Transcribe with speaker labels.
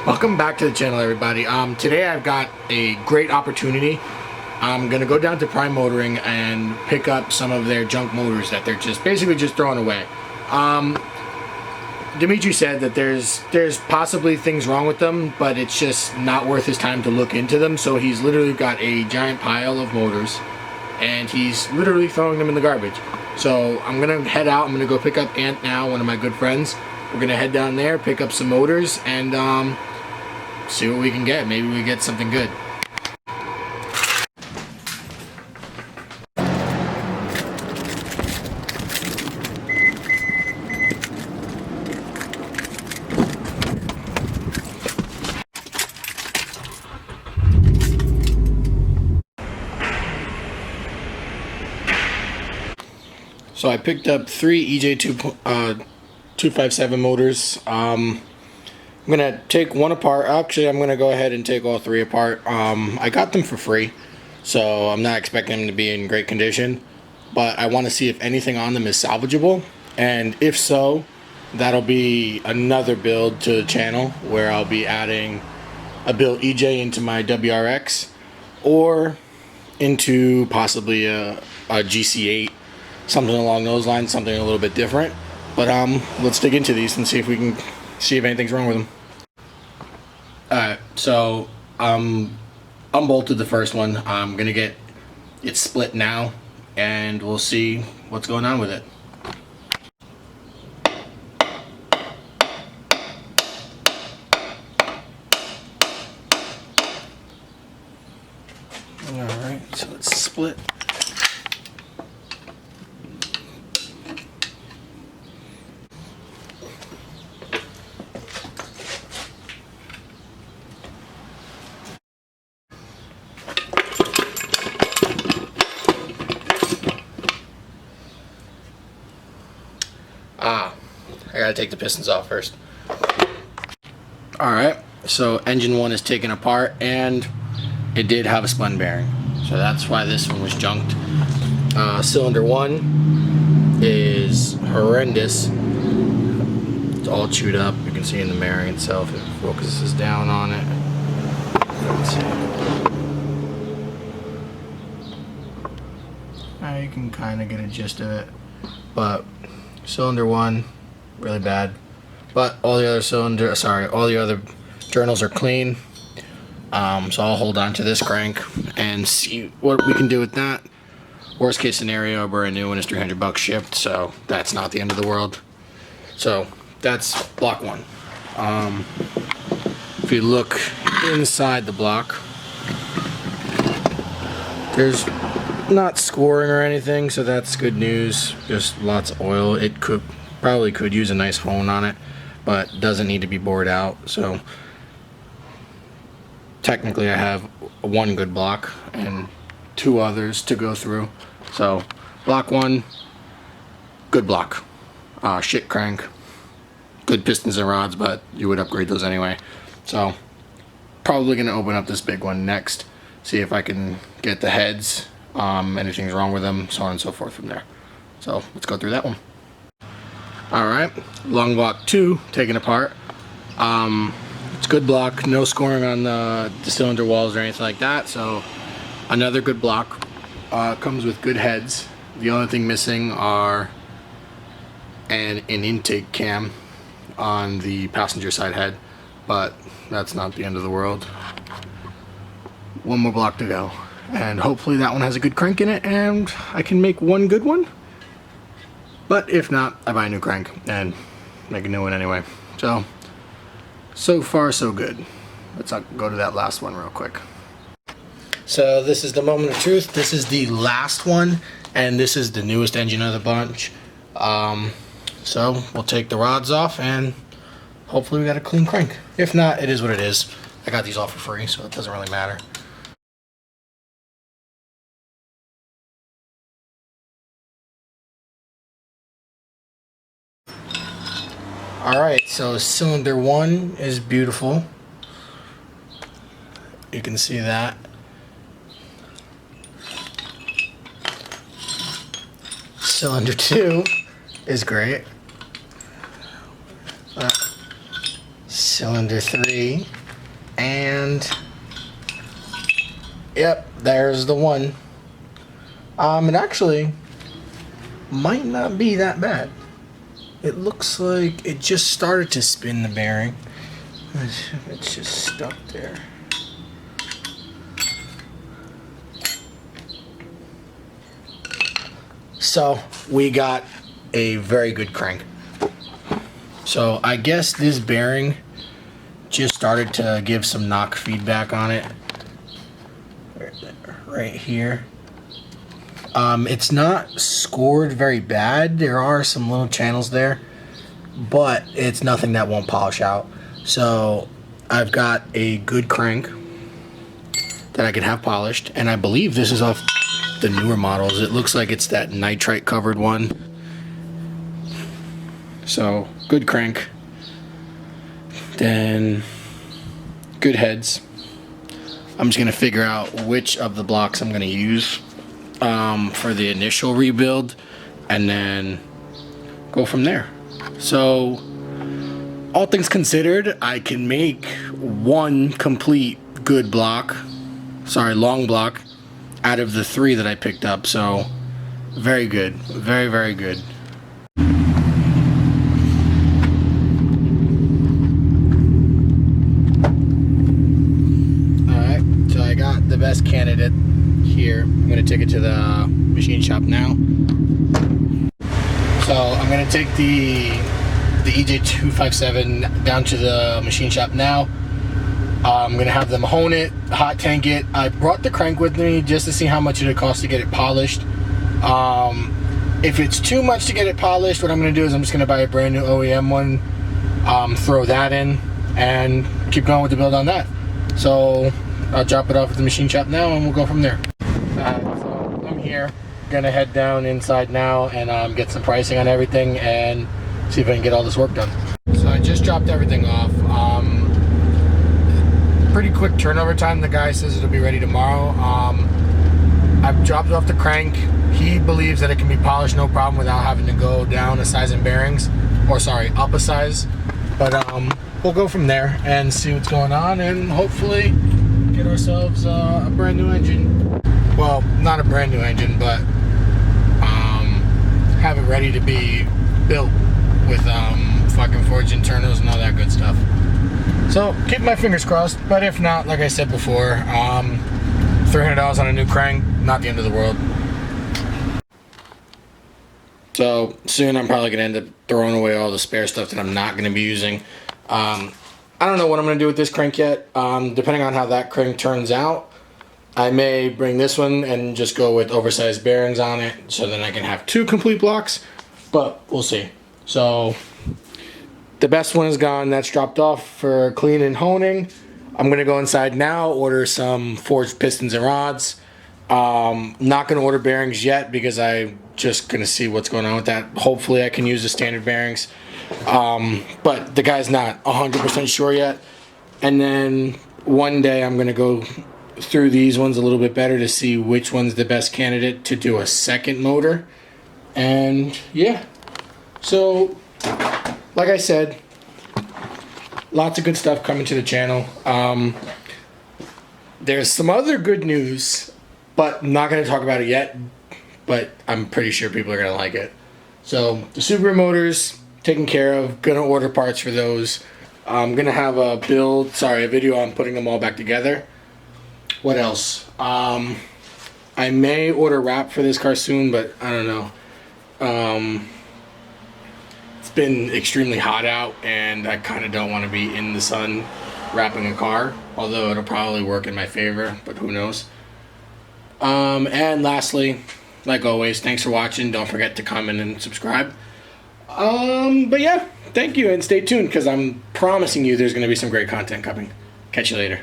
Speaker 1: Welcome back to the channel, everybody. Today I've got a great opportunity. I'm gonna go down to Prime Motoring and pick up some of their junk motors that they're basically just throwing away. Dimitri said that there's possibly things wrong with them, but it's just not worth his time to look into them. So he's literally got a giant pile of motors, and he's literally throwing them in the garbage. So I'm gonna head out. I'm gonna go pick up Ant now, one of my good friends. We're gonna head down there, pick up some motors, and see what we can get. Maybe we get something good. So I picked up 3 EJ257 motors. I'm gonna take one apart. Actually, I'm gonna go ahead and take all 3 apart. I got them for free, so I'm not expecting them to be in great condition, but I want to see if anything on them is salvageable, and if so, that'll be another build to the channel where I'll be adding a built EJ into my WRX or into possibly a GC8, something along those lines, something a little bit different. But let's dig into these and see if we can see if anything's wrong with them. Alright, so unbolted the first one. I'm gonna get it split now, and we'll see what's going on with it. Alright, so it's split. I gotta take the pistons off first. Alright, so engine 1 is taken apart, and it did have a spun bearing. So that's why this one was junked. Cylinder 1 is horrendous. It's all chewed up. You can see in the bearing itself. It focuses down on it. Let's see. Now you can kind of get a gist of it. But cylinder 1, really bad. But all the other all the other journals are clean. So I'll hold on to this crank and see what we can do with that. Worst case scenario, a brand new one is $300 shipped, so that's not the end of the world. So that's block 1. If you look inside the block, there's not scoring or anything, so that's good news. Just lots of oil. It probably could use a nice hone on it, but doesn't need to be bored out. So technically I have 1 good block and 2 others to go through. So block 1, good block. Shit crank, good pistons and rods, but you would upgrade those anyway. So probably gonna open up this big one next, see if I can get the heads, anything's wrong with them, so on and so forth from there. So let's go through that one. Alright, long block 2 taken apart. It's good block, no scoring on the cylinder walls or anything like that, so another good block. Comes with good heads. The only thing missing are an intake cam on the passenger side head, but that's not the end of the world. 1 more block to go, and hopefully that one has a good crank in it and I can make 1 good one. But if not, I buy a new crank and make a new one anyway. So far so good. Let's go to that last one real quick. So this is the moment of truth. This is the last one, and this is the newest engine of the bunch. So we'll take the rods off, and hopefully we got a clean crank. If not, it is what it is. I got these all for free, so it doesn't really matter. Alright, so cylinder 1 is beautiful. You can see that. Cylinder 2 is great. cylinder 3, and yep, there's the one. It actually might not be that bad. It looks like it just started to spin the bearing. It's just stuck there. So we got a very good crank. So I guess this bearing just started to give some knock feedback on it. Right here. It's not scored very bad. There are some little channels there, but it's nothing that won't polish out. So I've got a good crank that I can have polished, and I believe this is off the newer models. It looks like it's that nitrite covered one. So good crank, then good heads. I'm just gonna figure out which of the blocks I'm gonna use for the initial rebuild, and then go from there. So all things considered, I can make one complete good block, long block, out of the 3 that I picked up. So very good, very, very good. Alright, so I got the best candidate here. I'm going to take it to the machine shop now. So I'm going to take the EJ257 down to the machine shop now. I'm going to have them hone it, hot tank it. I brought the crank with me just to see how much it would cost to get it polished. If it's too much to get it polished, what I'm going to do is I'm just going to buy a brand new OEM one, throw that in, and keep going with the build on that. So I'll drop it off at the machine shop now, and we'll go from there. So I'm here, gonna head down inside now and get some pricing on everything and see if I can get all this work done. So I just dropped everything off. Pretty quick turnover time. The guy says it'll be ready tomorrow. I've dropped off the crank. He believes that it can be polished no problem without having to go down a size in bearings, or sorry, up a size. But we'll go from there and see what's going on, and hopefully get ourselves a brand new engine. Well, not a brand new engine, but have it ready to be built with fucking forged internals and all that good stuff. So keep my fingers crossed, but if not, like I said before, $300 on a new crank, not the end of the world. So soon I'm probably gonna end up throwing away all the spare stuff that I'm not gonna be using. I don't know what I'm gonna do with this crank yet. Depending on how that crank turns out, I may bring this one and just go with oversized bearings on it, so then I can have 2 complete blocks, but we'll see. So the best one is gone. That's dropped off for clean and honing. I'm going to go inside now, order some forged pistons and rods. Not going to order bearings yet because I'm just going to see what's going on with that. Hopefully I can use the standard bearings. But the guy's not 100% sure yet. And then one day I'm going to go through these ones a little bit better to see which one's the best candidate to do a second motor. And yeah. So like I said, lots of good stuff coming to the channel. There's some other good news, but I'm not going to talk about it yet, but I'm pretty sure people are going to like it. So the Subaru motors taken care of. Going to order parts for those. I'm going to have a video on putting them all back together. What else? I may order wrap for this car soon, but I don't know. It's been extremely hot out, and I kind of don't want to be in the sun wrapping a car, although it'll probably work in my favor, but who knows. And lastly, like always, thanks for watching. Don't forget to comment and subscribe. But yeah, thank you, and stay tuned because I'm promising you there's going to be some great content coming. Catch you later.